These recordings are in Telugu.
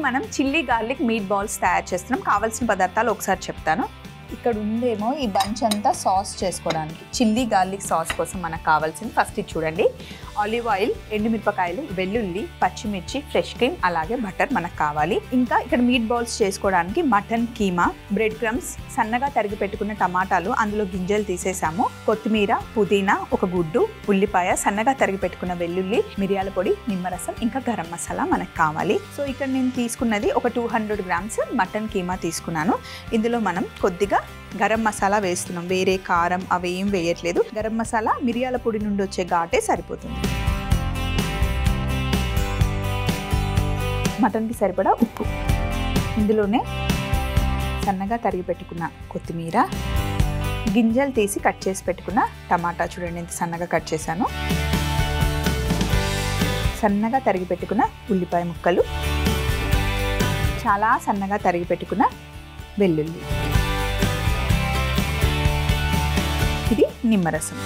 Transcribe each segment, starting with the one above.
మనం చిల్లీ గార్లిక్ మీట్ బాల్స్ తయారు చేస్తున్నాం. కావాల్సిన పదార్థాలు ఒకసారి చెప్తాను. ఇక్కడ ఉందేమో ఈ బంచ్ అంతా సాస్ చేసుకోవడానికి, చిల్లీ గార్లిక్ సాస్ కోసం మనకు కావాల్సింది ఫస్ట్ ఇది చూడండి. ఆలివ్ ఆయిల్, ఎండుమిరపకాయలు, వెల్లుల్లి, పచ్చిమిర్చి, ఫ్రెష్ క్రీమ్, అలాగే బటర్ మనకు కావాలి. ఇంకా ఇక్కడ మీట్ బాల్స్ చేసుకోవడానికి మటన్ కీమా, బ్రెడ్ క్రమ్స్, సన్నగా తరిగి పెట్టుకున్న టమాటాలు, అందులో గింజలు తీసేసాము, కొత్తిమీర, పుదీనా, ఒక గుడ్డు, ఉల్లిపాయ, సన్నగా తరిగి పెట్టుకున్న వెల్లుల్లి, మిరియాల పొడి, నిమ్మరసం, ఇంకా గరం మసాలా మనకు కావాలి. సో ఇక్కడ నేను తీసుకున్నది ఒక 200 గ్రామ్స్ మటన్ కీమా తీసుకున్నాను. ఇందులో మనం కొద్దిగా గరం మసాలా వేస్తున్నాం, వేరే కారం అవి ఏం వేయట్లేదు. గరం మసాలా, మిరియాల పొడి నుండి వచ్చే ఘాటే సరిపోతుంది. మటన్కి సరిపడా ఉప్పు, ఇందులోనే సన్నగా తరిగి పెట్టుకున్న కొత్తిమీర, గింజలు తీసి కట్ చేసి పెట్టుకున్న టమాటా, చూడండి ఎంత సన్నగా కట్ చేశాను, సన్నగా తరిగి పెట్టుకున్న ఉల్లిపాయ ముక్కలు, చాలా సన్నగా తరిగి పెట్టుకున్న వెల్లుల్లి, ఇది నిమ్మరసం,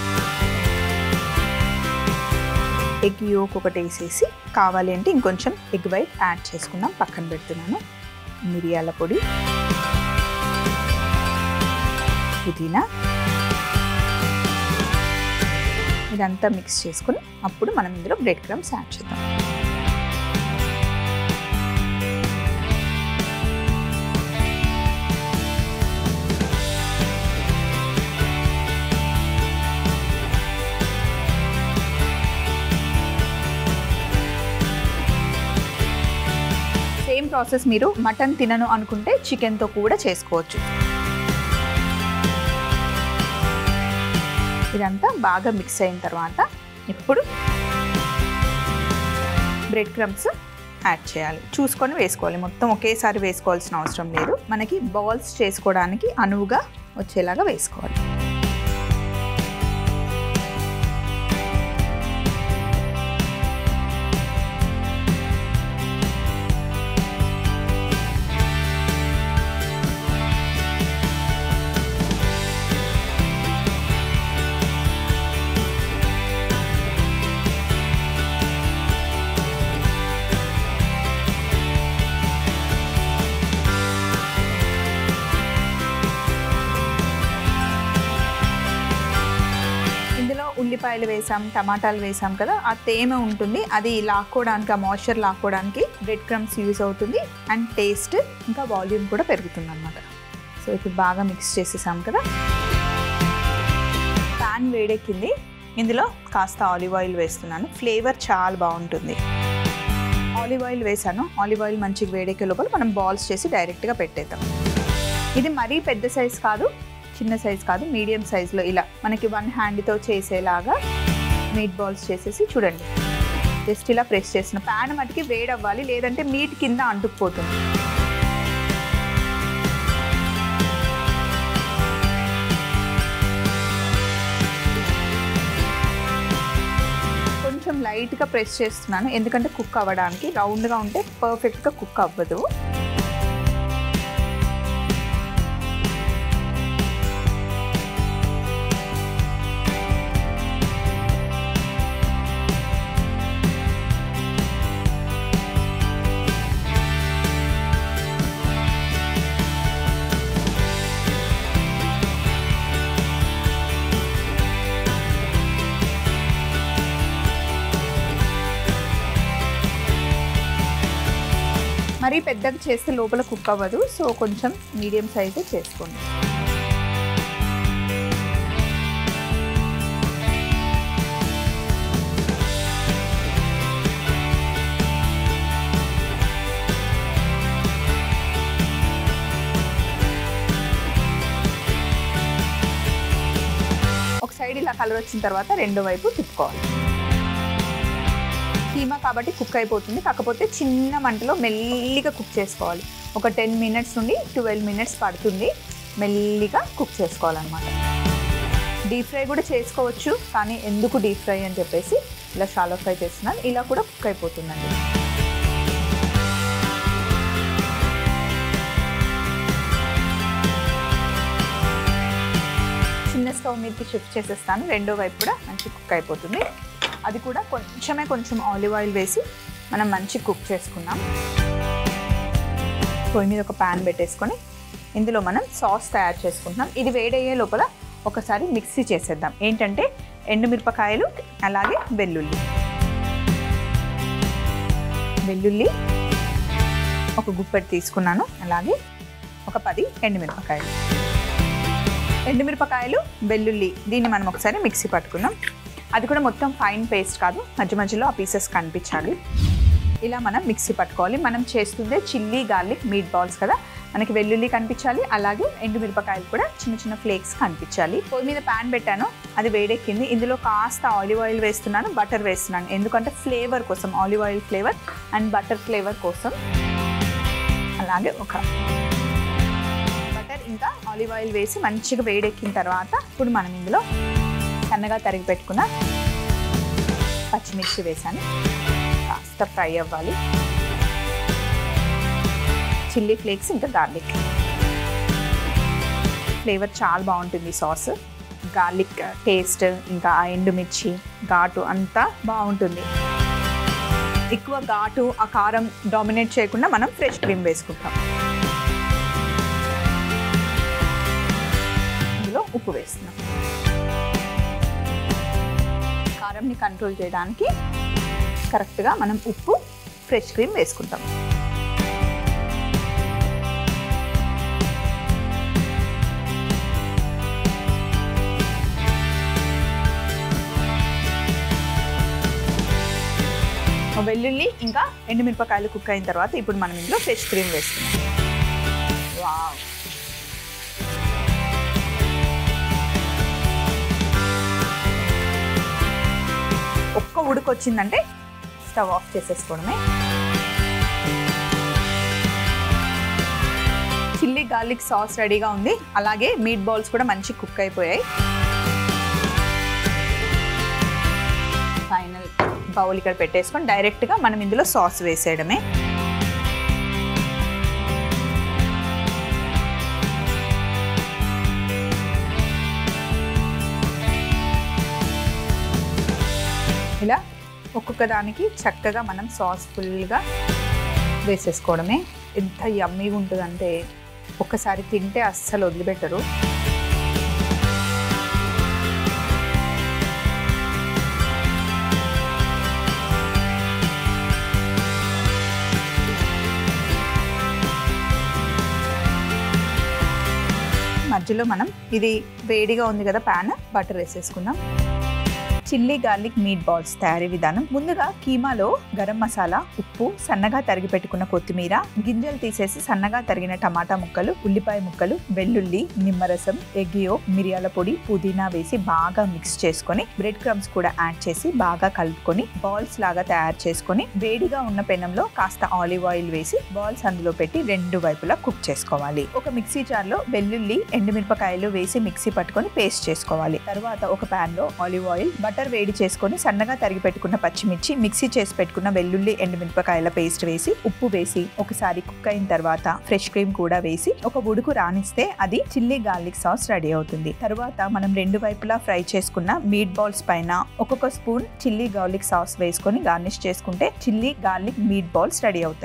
ఎగ్ యోక్ ఒకటి వేసేసి, కావాలి అంటే ఇంకొంచెం ఎగ్ వైట్ యాడ్ చేసుకుందాం, పక్కన పెడుతున్నాను. మిరియాల పొడి, పుదీనా, ఇదంతా మిక్స్ చేసుకుని అప్పుడు మనం ఇందులో బ్రెడ్ క్రమ్స్ యాడ్ చేద్దాం. సేమ్ ప్రాసెస్ మీరు మటన్ తినను అనుకుంటే చికెన్తో కూడా చేసుకోవచ్చు. ఇదంతా బాగా మిక్స్ అయిన తర్వాత ఇప్పుడు బ్రెడ్ క్రమ్స్ యాడ్ చేయాలి. చూసుకొని వేసుకోవాలి, మొత్తం ఒకేసారి వేసుకోవాల్సిన అవసరం లేదు. మనకి బాల్స్ చేసుకోవడానికి అనువుగా వచ్చేలాగా వేసుకోవాలి. ఉల్లిపాయలు వేసాం, టమాటాలు వేసాం కదా, ఆ తేమ ఉంటుంది, అది లాక్కోవడానికి, ఆ మాయిశ్చర్ లాక్కోవడానికి బ్రెడ్ క్రమ్స్ యూజ్ అవుతుంది. అండ్ టేస్ట్ ఇంకా వాల్యూమ్ కూడా పెరుగుతుంది అన్నమాట. సో ఇప్పుడు బాగా మిక్స్ చేసేసాం కదా. ప్యాన్ వేడెక్కింది, ఇందులో కాస్త ఆలివ్ ఆయిల్ వేస్తున్నాను. ఫ్లేవర్ చాలా బాగుంటుంది. ఆలివ్ ఆయిల్ వేసాను. ఆలివ్ ఆయిల్ మంచిగా వేడెక్కే లోపల మనం బాల్స్ చేసి డైరెక్ట్గా పెట్టేద్దాం. ఇది మరీ పెద్ద సైజ్ కాదు, చిన్న సైజ్ కాదు, మీడియం సైజులో ఇలా మనకి 1 హ్యాండ్తో చేసేలాగా మీట్ బాల్స్ చేసేసి, చూడండి జస్ట్ ఇలా ప్రెస్ చేసిన. ప్యాన్ మటుకి వేడవ్వాలి, లేదంటే మీట్ కింద అంటుకుపోతుంది. కొంచెం లైట్గా ప్రెస్ చేస్తున్నాను, ఎందుకంటే కుక్ అవ్వడానికి. రౌండ్గా ఉంటే పర్ఫెక్ట్గా కుక్ అవ్వదు. మరీ పెద్దగా చేస్తే లోపల కుక్ అవ్వదు, సో కొంచెం మీడియం సైజే చేసుకోండి. ఒక సైడ్ ఇలా కలర్ వచ్చిన తర్వాత రెండో వైపు తిప్పుకోవాలి. కీమా కాబట్టి కుక్ అయిపోతుంది, కాకపోతే చిన్న మంటలో మెల్లిగా కుక్ చేసుకోవాలి. ఒక 10 మినిట్స్ నుండి 12 మినిట్స్ పడుతుంది మెల్లిగా కుక్ చేసుకోవాలన్నమాట. డీప్ ఫ్రై కూడా చేసుకోవచ్చు, కానీ ఎందుకు డీప్ ఫ్రై అని చెప్పేసి ఇలా షాలో ఫ్రై చేస్తున్నాను. ఇలా కూడా కుక్ అయిపోతుందండి. చిన్న స్టవ్ మీదకి షిఫ్ట్ చేసేస్తాను. రెండో వైపు కూడా మంచి కుక్ అయిపోతుంది. అది కూడా కొంచెం ఆలివ్ ఆయిల్ వేసి మనం మంచి కుక్ చేసుకున్నాం. పొయ్యి మీద ఒక ప్యాన్ పెట్టేసుకొని ఇందులో మనం సాస్ తయారు చేసుకుంటున్నాం. ఇది వేడయ్యే లోపల ఒకసారి మిక్సీ చేసేద్దాం. ఏంటంటే ఎండుమిరపకాయలు అలాగే వెల్లుల్లి ఒక గుప్పెడు తీసుకున్నాను. అలాగే ఒక 10 ఎండుమిరపకాయలు వెల్లుల్లి దీన్ని మనం ఒకసారి మిక్సీ పట్టుకుందాం. అది కూడా మొత్తం ఫైన్ పేస్ట్ కాదు, మధ్య మధ్యలో ఆ పీసెస్ కనిపించాలి. ఇలా మనం మిక్సీ పట్టుకోవాలి. మనం చేస్తుందే చిల్లీ గార్లిక్ మీట్ బాల్స్ కదా, మనకి వెల్లుల్లి కనిపించాలి, అలాగే ఎండుమిరపకాయలు కూడా చిన్న చిన్న ఫ్లేక్స్ కనిపించాలి. పొయ్యి మీద ప్యాన్ పెట్టాను, అది వేడెక్కింది. ఇందులో కాస్త ఆలివ్ ఆయిల్ వేస్తున్నాను, బటర్ వేస్తున్నాను. ఎందుకంటే ఫ్లేవర్ కోసం, olive oil flavour and butter flavour కోసం. అలాగే ఒక బటర్ ఇంకా ఆలివ్ ఆయిల్ వేసి మంచిగా వేడెక్కిన తర్వాత ఇప్పుడు మనం ఇందులో సన్నగా తరిగి పెట్టుకున్న పచ్చిమిర్చి వేసాను. కాస్త ఫ్రై అవ్వాలి. చిల్లీ ఫ్లేక్స్ ఇంకా గార్లిక్ ఫ్లేవర్ చాలా బాగుంటుంది. సాస్ గార్లిక్ టేస్ట్ ఇంకా ఎండుమిర్చి ఘాటు అంతా బాగుంటుంది. ఎక్కువ ఘాటు ఆ కారం డామినేట్ చేయకుండా మనం ఫ్రెష్ క్రీమ్ వేసుకుంటాం. ఇందులో ఉప్పు వేస్తున్నాం. కారంని కంట్రోల్ చేయడానికి కరెక్ట్గా మనం ఉప్పు ఫ్రెష్ క్రీమ్ వేసుకుంటాం. వెల్లుల్లి ఇంకా ఎండుమిరపకాయలు కుక్ అయిన తర్వాత ఇప్పుడు మనం ఇందులో ఫ్రెష్ క్రీమ్ వేస్తున్నాం. వావ్, ఒక్క ఉడుకు వచ్చిందంటే స్టవ్ ఆఫ్ చేసేసుకోవడమే. చిల్లీ గార్లిక్ సాస్ రెడీగా ఉంది. అలాగే మీట్ బాల్స్ కూడా మంచి కుక్ అయిపోయాయి. ఫైనల్ బౌల్ ఇక్కడ పెట్టేసుకొని డైరెక్ట్గా మనం ఇందులో సాస్ వేసేయడమే. ఇలా ఒక్కొక్క దానికి చక్కగా మనం సాస్ ఫుల్గా వేసేసుకోవడమే. ఎంత యమ్మీగా ఉంటుందంటే ఒక్కసారి తింటే అస్సలు వదిలిపెట్టరు. మధ్యలో మనం ఇది వేడిగా ఉంది కదా ప్యాన్, బటర్ వేసేసుకుందాం. చిల్లీ గార్లిక్ మీట్ బాల్స్ తయారీ విధానం. ముందుగా కీమాలో గరం మసాలా, ఉప్పు, సన్నగా తరిగి పెట్టుకున్న కొత్తిమీర, గింజలు తీసేసి సన్నగా తరిగిన టమాటా ముక్కలు, ఉల్లిపాయ ముక్కలు, వెల్లుల్లి, నిమ్మరసం, ఎగ్ యోక్, మిరియాల పొడి, పుదీనా వేసి బాగా మిక్స్ చేసుకొని బ్రెడ్ క్రమ్స్ కూడా యాడ్ చేసి బాగా కలుపుకొని బాల్స్ లాగా తయారు చేసుకొని వేడిగా ఉన్న పెనంలో కాస్త ఆలివ్ ఆయిల్ వేసి బాల్స్ అందులో పెట్టి రెండు వైపులా కుక్ చేసుకోవాలి. ఒక మిక్సీ జార్ లో వెల్లుల్లి, ఎండుమిరపకాయలు వేసి మిక్సీ పట్టుకొని పేస్ట్ చేసుకోవాలి. తర్వాత ఒక ప్యాన్ లో ఆలివ్ ఆయిల్, బటర్ వేడి చేసుకొని సన్నగా తరిగి పెట్టుకున్న పచ్చిమిర్చి, మిక్సీ చేసి పెట్టుకున్న వెల్లుల్లి, ఎండుమిరపకాయల పేస్ట్ వేసి ఉప్పు వేసి ఒకసారి కుక్ అయిన తర్వాత ఫ్రెష్ క్రీమ్ కూడా వేసి ఒక ఉడుకు రానిస్తే అది చిల్లీ గార్లిక్ సాస్ రెడీ అవుతుంది. తర్వాత మనం రెండు వైపులా ఫ్రై చేసుకున్న మీట్ బాల్స్ పైన ఒక్కొక్క స్పూన్ చిల్లీ గార్లిక్ సాస్ వేసుకొని గార్నిష్ చేసుకుంటే chilli garlic meat balls ready అవుతాయి.